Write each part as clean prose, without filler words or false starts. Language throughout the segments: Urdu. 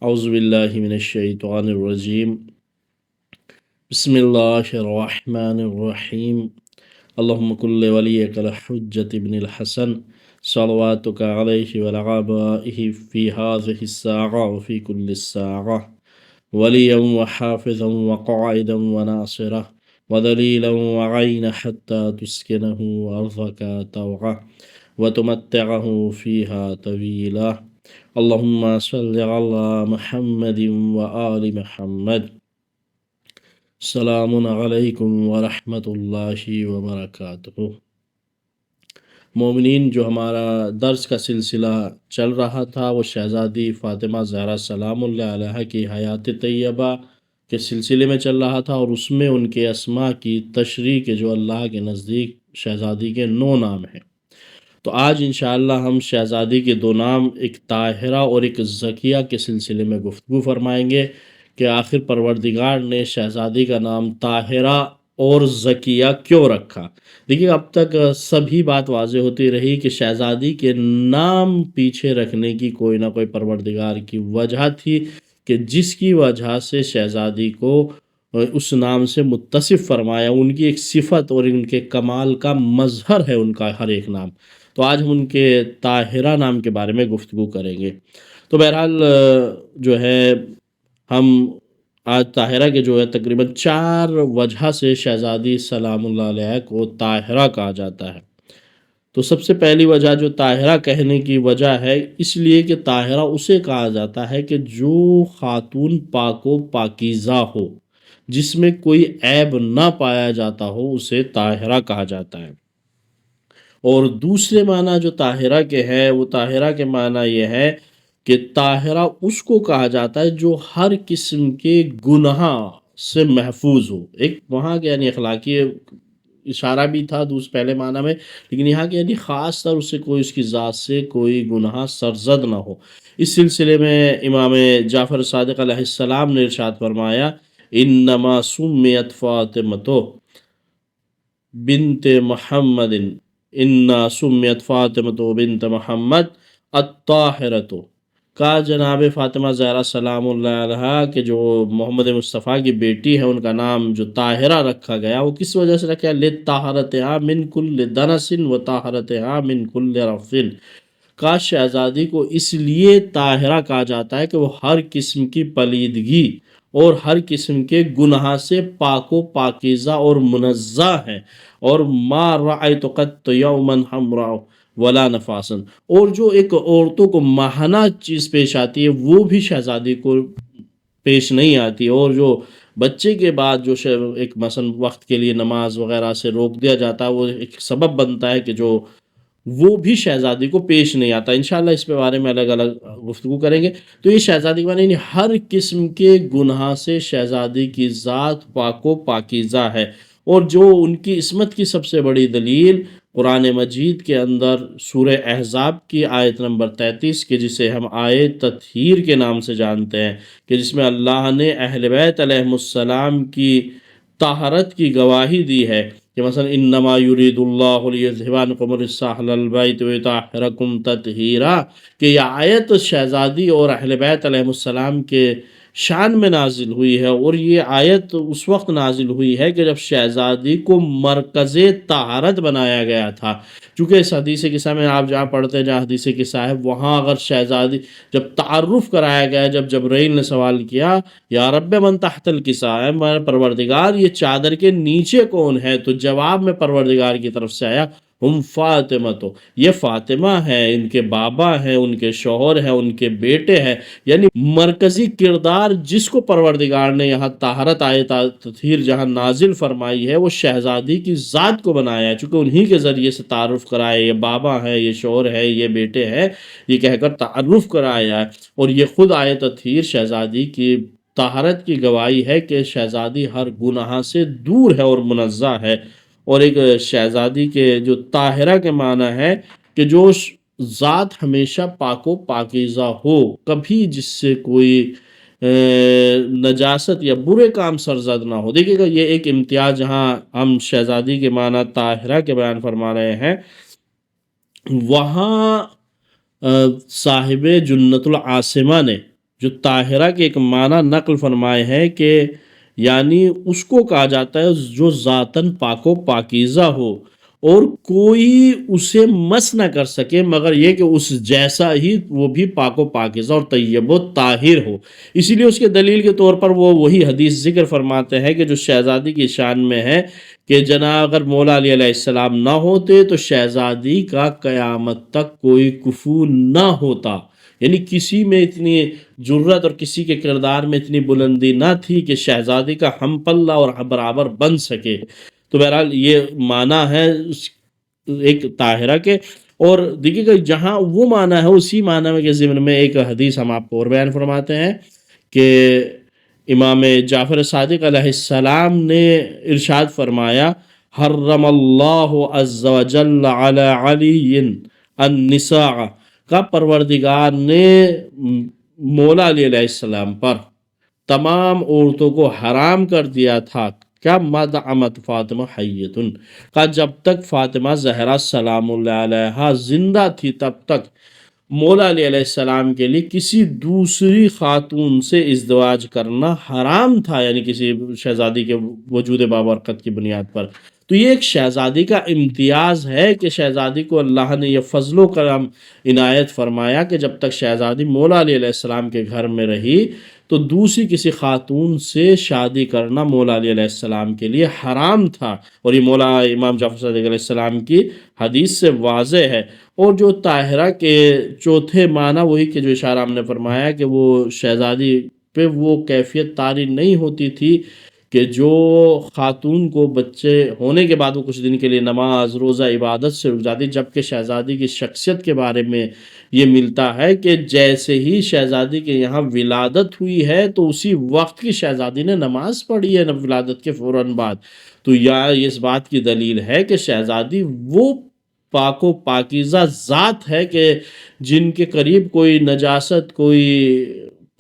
اعوذ باللہ من الشیطان الرجیم بسم اللہ الرحمن الرحیم اللہم کل ولیک الحجۃ ابن الحسن صلواتک علیہ وعلی آبائہ فی هذه الساعة وفی کل الساعة ولیا وحافظا وقائدا وناصرا ودلیلا وعینا حتی تسکنہ ارضک طوعا وتمتعہ فیہا طویلا اللہم صلی علی محمد وآل محمد السلام علیکم ورحمۃ اللہ وبرکاتہ۔ مومنین، جو ہمارا درس کا سلسلہ چل رہا تھا وہ شہزادی فاطمہ زہرا سلام اللہ علیہا کی حیات طیبہ کے سلسلے میں چل رہا تھا، اور اس میں ان کے اسماء کی تشریح کے جو اللہ کے نزدیک شہزادی کے 9 نام ہیں۔ تو آج انشاءاللہ ہم شہزادی کے 2 نام، ایک طاہرہ اور ایک زکیہ کے سلسلے میں گفتگو فرمائیں گے کہ آخر پروردگار نے شہزادی کا نام طاہرہ اور زکیہ کیوں رکھا۔ دیکھیے، اب تک سبھی بات واضح ہوتی رہی کہ شہزادی کے نام پیچھے رکھنے کی کوئی نہ کوئی پروردگار کی وجہ تھی، کہ جس کی وجہ سے شہزادی کو اس نام سے متصف فرمایا۔ ان کی ایک صفت اور ان کے کمال کا مظہر ہے ان کا ہر ایک نام۔ تو آج ہم ان کے طاہرہ نام کے بارے میں گفتگو کریں گے۔ تو بہرحال جو ہے ہم آج طاہرہ کے جو ہے تقریباً 4 وجہ سے شہزادی سلام اللہ علیہ کو طاہرہ کہا جاتا ہے۔ تو سب سے پہلی وجہ جو طاہرہ کہنے کی وجہ ہے، اس لیے کہ طاہرہ اسے کہا جاتا ہے کہ جو خاتون پاک و پاکیزہ ہو، جس میں کوئی عیب نہ پایا جاتا ہو، اسے طاہرہ کہا جاتا ہے۔ اور دوسرے معنی جو طاہرہ کے ہے، وہ طاہرہ کے معنی یہ ہے کہ طاہرہ اس کو کہا جاتا ہے جو ہر قسم کے گناہ سے محفوظ ہو۔ ایک وہاں کے یعنی اخلاقی اشارہ بھی تھا پہلے معنی میں، لیکن یہاں کے یعنی خاص طور سے کوئی اس کی ذات سے کوئی گناہ سرزد نہ ہو۔ اس سلسلے میں امام جعفر صادق علیہ السلام نے ارشاد فرمایا، انما سمیت فاطمۃ بنت محمد انا سمیت فاطمۃ بنت محمد الطاہرۃ۔ کہا جناب فاطمہ زہرا سلام اللہ علیہا کہ جو محمد مصطفیٰ کی بیٹی ہے، ان کا نام جو طاہرہ رکھا گیا وہ کس وجہ سے رکھا؟ لطہارتہا من کل دنس وطہارتہا من کل رفث۔ کا شہزادی کو اس لیے طاہرہ کہا جاتا ہے کہ وہ ہر قسم کی پلیدگی اور ہر قسم کے گناہ سے پاک و پاکیزہ اور منزہ ہے، اور ما رأیت قط یوما حمراء ولا نفاسا، اور جو ایک عورتوں کو ماہانہ چیز پیش آتی ہے وہ بھی شہزادی کو پیش نہیں آتی، اور جو بچے کے بعد جو ایک مثلا وقت کے لیے نماز وغیرہ سے روک دیا جاتا ہے، وہ ایک سبب بنتا ہے کہ جو وہ بھی شہزادی کو پیش نہیں آتا۔ انشاءاللہ اس پہ بارے میں الگ الگ گفتگو کریں گے۔ تو یہ شہزادی کے معنی یعنی ہر قسم کے گناہ سے شہزادی کی ذات پاک و پاکیزہ ہے، اور جو ان کی عصمت کی سب سے بڑی دلیل قرآن مجید کے اندر سورہ احزاب کی آیت نمبر 33 کے جسے ہم آیت تطہیر کے نام سے جانتے ہیں، کہ جس میں اللہ نے اہل بیت علیہ السلام کی طہارت کی گواہی دی ہے، کہ مثلا انما یرید اللہ لیذھب عنکم الرجس اہل البیت ویطہرکم تطہیرا، کہ یہ آیت شہزادی اور اہل بیت علیہ السلام کے شان میں نازل ہوئی ہے، اور یہ آیت اس وقت نازل ہوئی ہے کہ جب شہزادی کو مرکز طہارت بنایا گیا تھا۔ چونکہ اس حدیث قصہ میں آپ جہاں پڑھتے ہیں، جہاں حدیث قصہ ہے، وہاں اگر شہزادی جب تعارف کرایا گیا، جب جبرائیل نے سوال کیا یا رب من تحت الکساء، اے میرا پروردگار یہ چادر کے نیچے کون ہے، تو جواب میں پروردگار کی طرف سے آیا ہم فاطمہ، تو یہ فاطمہ ہے، ان کے بابا ہیں، ان کے شوہر ہیں، ان کے بیٹے ہیں۔ یعنی مرکزی کردار جس کو پروردگار نے یہاں طہارت آیت تطہیر جہاں نازل فرمائی ہے، وہ شہزادی کی ذات کو بنایا ہے، چونکہ انہی کے ذریعے سے تعارف کرایا، یہ بابا ہے، یہ شوہر ہے، یہ بیٹے ہیں، یہ کہہ کر تعارف کرایا ہے۔ اور یہ خود آیت تطہیر شہزادی کی طہارت کی گواہی ہے کہ شہزادی ہر گناہ سے دور ہے اور منزہ ہے۔ اور ایک شہزادی کے جو طاہرہ کے معنی ہے کہ جو ذات ہمیشہ پاک و پاکیزہ ہو، کبھی جس سے کوئی نجاست یا برے کام سرزد نہ ہو۔ دیکھیے گا یہ ایک امتیاز جہاں ہم شہزادی کے معنی طاہرہ کے بیان فرما رہے ہیں، وہاں صاحب جنت العاصمہ نے جو طاہرہ کے ایک معنی نقل فرمائے ہیں کہ یعنی اس کو کہا جاتا ہے جو ذاتاً پاک و پاکیزہ ہو اور کوئی اسے مس نہ کر سکے مگر یہ کہ اس جیسا ہی وہ بھی پاک و پاکیزہ اور طیب و طاہر ہو۔ اسی لیے اس کے دلیل کے طور پر وہ وہی حدیث ذکر فرماتے ہیں کہ جو شہزادی کی شان میں ہے کہ جناب اگر مولا علی علیہ السلام نہ ہوتے تو شہزادی کا قیامت تک کوئی کفو نہ ہوتا، یعنی کسی میں اتنی جرت اور کسی کے کردار میں اتنی بلندی نہ تھی کہ شہزادی کا ہم پلہ اور برابر بن سکے۔ تو بہرحال یہ معنی ہے ایک طاہرہ کے، اور دیکھیے کہ جہاں وہ معنی ہے اسی معنی میں کے ضمن میں ایک حدیث ہم آپ کو اور بیان فرماتے ہیں کہ امام جعفر صادق علیہ السلام نے ارشاد فرمایا حرم اللہ عز وجل علی علی النساء، کا پروردگار نے مولا علی علیہ السلام پر تمام عورتوں کو حرام کر دیا تھا، کیا مدعمت فاطمہ حیتن، کا جب تک فاطمہ زہرا سلام اللہ علیہا زندہ تھی تب تک مولا علیہ السلام کے لیے کسی دوسری خاتون سے ازدواج کرنا حرام تھا، یعنی کسی شہزادی کے وجود بابرکت کی بنیاد پر۔ تو یہ ایک شہزادی کا امتیاز ہے کہ شہزادی کو اللہ نے یہ فضل و کرم عنایت فرمایا کہ جب تک شہزادی مولا علیہ السلام کے گھر میں رہی تو دوسری کسی خاتون سے شادی کرنا مولا علیہ السلام کے لیے حرام تھا، اور یہ مولا امام جعفر صادق علیہ السلام کی حدیث سے واضح ہے۔ اور جو طاہرہ کے چوتھے معنی وہی کہ جو اشارہ ہم نے فرمایا کہ وہ شہزادی پہ وہ کیفیت طاری نہیں ہوتی تھی کہ جو خاتون کو بچے ہونے کے بعد وہ کچھ دن کے لیے نماز روزہ عبادت سے رک جاتی، جبکہ شہزادی کی شخصیت کے بارے میں یہ ملتا ہے کہ جیسے ہی شہزادی کے یہاں ولادت ہوئی ہے تو اسی وقت کی شہزادی نے نماز پڑھی ہے ولادت کے فوراً بعد۔ تو یہ اس بات کی دلیل ہے کہ شہزادی وہ پاک و پاکیزہ ذات ہے کہ جن کے قریب کوئی نجاست، کوئی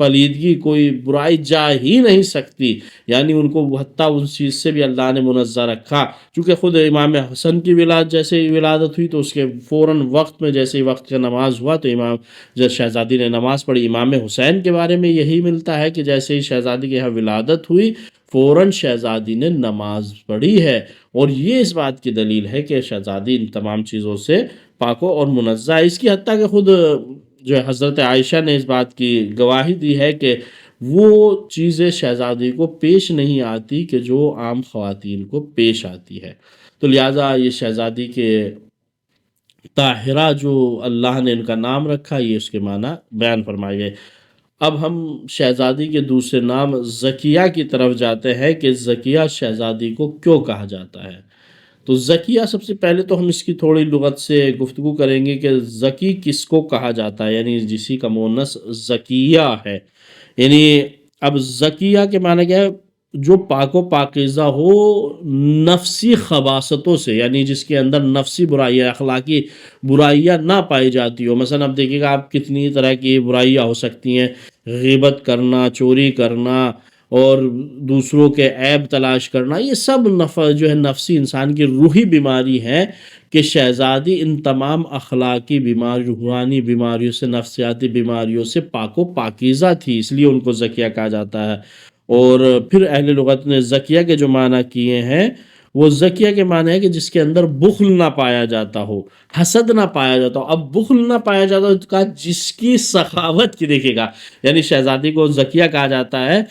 پلیدگی، کوئی برائی جا ہی نہیں سکتی، یعنی ان کو حتیٰ اس چیز سے بھی اللہ نے منزہ رکھا۔ چونکہ خود امام حسن کی جیسے ولادت ہوئی تو اس کے فوراً وقت میں جیسے ہی وقت کا نماز ہوا تو جب شہزادی نے نماز پڑھی۔ امام حسین کے بارے میں یہی ملتا ہے کہ جیسے ہی شہزادی کے یہاں ولادت ہوئی فوراً شہزادی نے نماز پڑھی ہے، اور یہ اس بات کی دلیل ہے کہ شہزادی ان تمام چیزوں سے پاک اور منزہ ہے۔ اس کی حتیٰ کہ خود جو ہے حضرت عائشہ نے اس بات کی گواہی دی ہے کہ وہ چیزیں شہزادی کو پیش نہیں آتی کہ جو عام خواتین کو پیش آتی ہے۔ تو لہٰذا یہ شہزادی کے طاہرہ جو اللہ نے ان کا نام رکھا، یہ اس کے معنی بیان فرمائے گئے۔ اب ہم شہزادی کے دوسرے نام زکیہ کی طرف جاتے ہیں کہ زکیہ شہزادی کو کیوں کہا جاتا ہے۔ تو زکیہ سب سے پہلے تو ہم اس کی تھوڑی لغت سے گفتگو کریں گے کہ زکی کس کو کہا جاتا ہے، یعنی جسی کا مؤنث زکیہ ہے۔ یعنی اب زکیہ کے معنی کیا ہے؟ جو پاک و پاکیزہ ہو نفسی خباثتوں سے، یعنی جس کے اندر نفسی برائیاں، اخلاقی برائیاں نہ پائی جاتی ہو۔ مثلا اب دیکھیے گا آپ کتنی طرح کی برائیاں ہو سکتی ہیں، غیبت کرنا، چوری کرنا اور دوسروں کے عیب تلاش کرنا، یہ سب جو ہے نفسی انسان کی روحی بیماری ہے کہ شہزادی ان تمام اخلاقی بیماری، روحانی بیماریوں سے، نفسیاتی بیماریوں سے پاک و پاکیزہ تھی، اس لیے ان کو زکیہ کہا جاتا ہے۔ اور پھر اہل لغت نے زکیہ کے جو معنی کیے ہیں وہ زکیہ کے معنی ہے کہ جس کے اندر بخل نہ پایا جاتا ہو، حسد نہ پایا جاتا ہو۔ اب بخل نہ پایا جاتا ہو تو کہا جس کی سخاوت کی، دیکھے گا یعنی شہزادی کو زکیہ کہا جاتا ہے،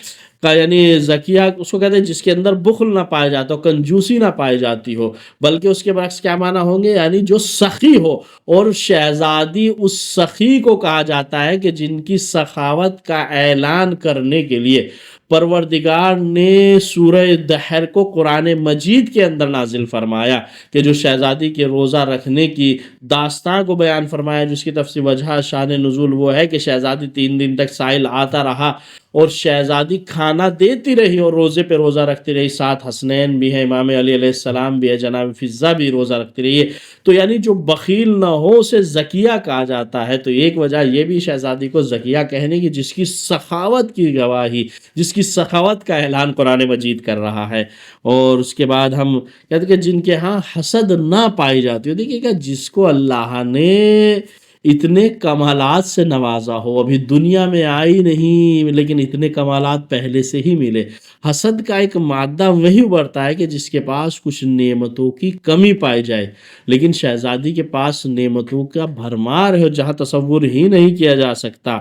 یعنی زکیہ اس کو کہتے ہیں جس کے اندر بخل نہ پایا جاتا ہو، کنجوسی نہ پائی جاتی ہو، بلکہ اس کے برعکس کیا معنی ہوں گے، یعنی جو سخی ہو۔ اور شہزادی اس سخی کو کہا جاتا ہے کہ جن کی سخاوت کا اعلان کرنے کے لیے پروردگار نے سورہ دحر کو قرآن مجید کے اندر نازل فرمایا کہ جو شہزادی کے روزہ رکھنے کی داستان کو بیان فرمایا، جس کی تفصیل وجہ شان نزول وہ ہے کہ شہزادی 3 دن تک سائل آتا رہا اور شہزادی کھانا دیتی رہی اور روزے پہ روزہ رکھتی رہی، ساتھ حسنین بھی ہیں، امام علی علیہ السلام بھی ہے، جناب فضہ بھی روزہ رکھتی رہی ہے۔ تو یعنی جو بخیل نہ ہو اسے زکیہ کہا جاتا ہے۔ تو ایک وجہ یہ بھی شہزادی کو زکیہ کہنے کی جس کی سخاوت کی گواہی، جس کی سخاوت کا اعلان قرآن مجید کر رہا ہے۔ اور اس کے بعد ہم کہتے ہیں کہ جن کے ہاں حسد نہ پائی جاتی ہو، دیکھیے کہ جس کو اللہ نے اتنے کمالات سے نوازا ہو، ابھی دنیا میں آئی نہیں لیکن اتنے کمالات پہلے سے ہی ملے۔ حسد کا ایک مادہ وہی ابھرتا ہے کہ جس کے پاس کچھ نعمتوں کی کمی پائی جائے، لیکن شہزادی کے پاس نعمتوں کا بھرمار ہے جہاں تصور ہی نہیں کیا جا سکتا۔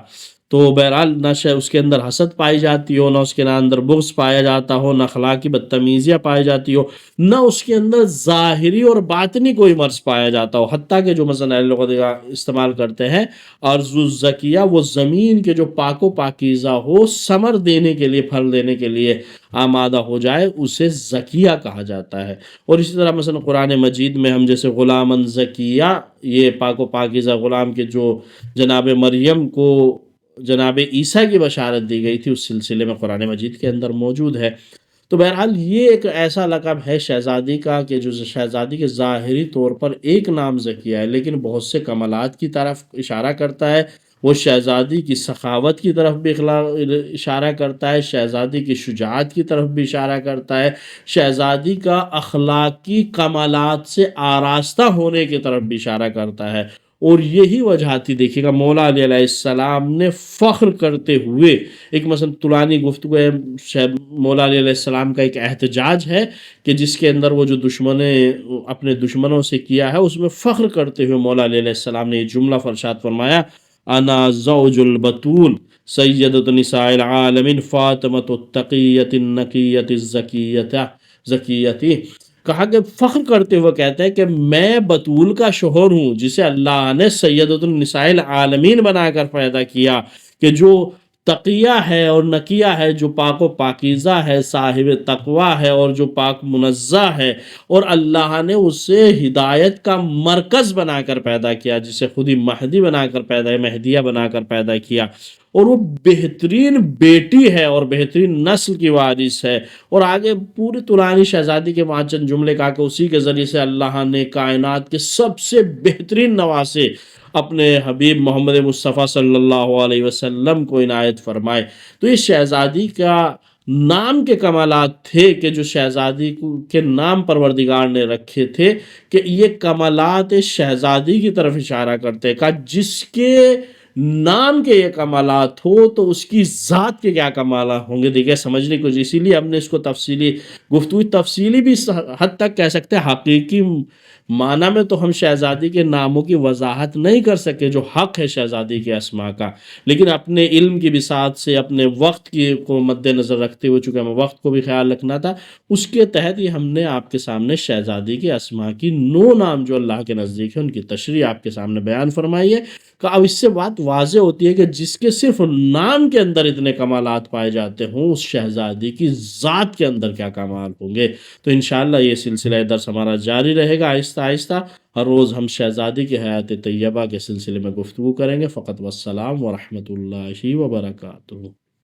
تو بہرحال نہ اس کے اندر حسد پائی جاتی ہو، نہ اس کے اندر بغض پایا جاتا ہو، نہ اخلاقی بدتمیزیاں پائی جاتی ہو، نہ اس کے اندر ظاہری اور باطنی کوئی مرض پایا جاتا ہو، حتیٰ کہ جو مثلا اہل لغت استعمال کرتے ہیں ارض الزکیہ، وہ زمین کے جو پاک و پاکیزہ ہو، ثمر دینے کے لیے، پھل دینے کے لیے آمادہ ہو جائے، اسے زکیہ کہا جاتا ہے۔ اور اسی طرح مثلا قرآن مجید میں ہم جیسے غلامً زکیہ، یہ پاک و پاکیزہ غلام کے جو جناب مریم کو جناب عیسیٰ کی بشارت دی گئی تھی، اس سلسلے میں قرآن مجید کے اندر موجود ہے۔ تو بہرحال یہ ایک ایسا لقب ہے شہزادی کا کہ جو شہزادی کے ظاہری طور پر ایک نام زکیہ ہے لیکن بہت سے کمالات کی طرف اشارہ کرتا ہے۔ وہ شہزادی کی سخاوت کی طرف بھی اشارہ کرتا ہے، شہزادی کی شجاعت کی طرف بھی اشارہ کرتا ہے، شہزادی کا اخلاقی کمالات سے آراستہ ہونے کی طرف بھی اشارہ کرتا ہے۔ اور یہی وجہ تھی، دیکھیے گا مولا علی علیہ السلام نے فخر کرتے ہوئے ایک مثلا طولانی گفتگو ہے، مولا علی علیہ السلام کا ایک احتجاج ہے کہ جس کے اندر وہ جو اپنے دشمنوں سے کیا ہے، اس میں فخر کرتے ہوئے مولا علی علیہ السلام نے یہ جملہ ارشاد فرمایا، انا زوج البتول سیدۃ نساء العالمین فاطمۃ التقیۃ النقیۃ الزکیۃ۔ کہا کہ فخر کرتے ہوئے کہتے ہیں کہ میں بتول کا شوہر ہوں جسے اللہ نے سیدۃ النساء العالمین بنا کر پیدا کیا، کہ جو تقیہ ہے اور نقیہ ہے، جو پاک و پاکیزہ ہے، صاحب تقوی ہے اور جو پاک منزہ ہے، اور اللہ نے اسے ہدایت کا مرکز بنا کر پیدا کیا، جسے خود ہی مہدی بنا کر مہدیہ بنا کر پیدا کیا، اور وہ بہترین بیٹی ہے اور بہترین نسل کی وارث ہے۔ اور آگے پوری طولانی شہزادی کے وہاں چند جملے کہا کہ اسی کے ذریعے سے اللہ نے کائنات کے سب سے بہترین نواسے اپنے حبیب محمد مصطفیٰ صلی اللہ علیہ وسلم کو عنایت فرمائے۔ تو یہ شہزادی کا نام کے کمالات تھے کہ جو شہزادی کے نام پروردگار نے رکھے تھے، کہ یہ کمالات شہزادی کی طرف اشارہ کرتے، کہ جس کے نام کے یہ کمالات ہو تو اس کی ذات کے کیا کمالات ہوں گے۔ دیکھیں سمجھنے کو، اسی لیے ہم نے اس کو تفصیلی گفتگو، تفصیلی بھی حد تک کہہ سکتے ہیں، حقیقی معنی میں تو ہم شہزادی کے ناموں کی وضاحت نہیں کر سکے جو حق ہے شہزادی کے اسما کا، لیکن اپنے علم کی بساط سے، اپنے وقت کی کو مد نظر رکھتے ہوئے، چونکہ ہمیں وقت کو بھی خیال رکھنا تھا، اس کے تحت یہ ہم نے آپ کے سامنے شہزادی کے اسما کی 9 نام جو اللہ کے نزدیک ہیں ان کی تشریح آپ کے سامنے بیان فرمائی ہے۔ کہ اب اس سے بات واضح ہوتی ہے کہ جس کے صرف نام کے اندر اتنے کمالات پائے جاتے ہوں، اس شہزادی کی ذات کے اندر کیا کمال ہوں گے۔ تو انشاءاللہ یہ سلسلہ درس ہمارا جاری رہے گا، آہستہ آہستہ ہر روز ہم شہزادی کی حیات طیبہ کے سلسلے میں گفتگو کریں گے۔ فقط والسلام ورحمۃ اللہ وبرکاتہ۔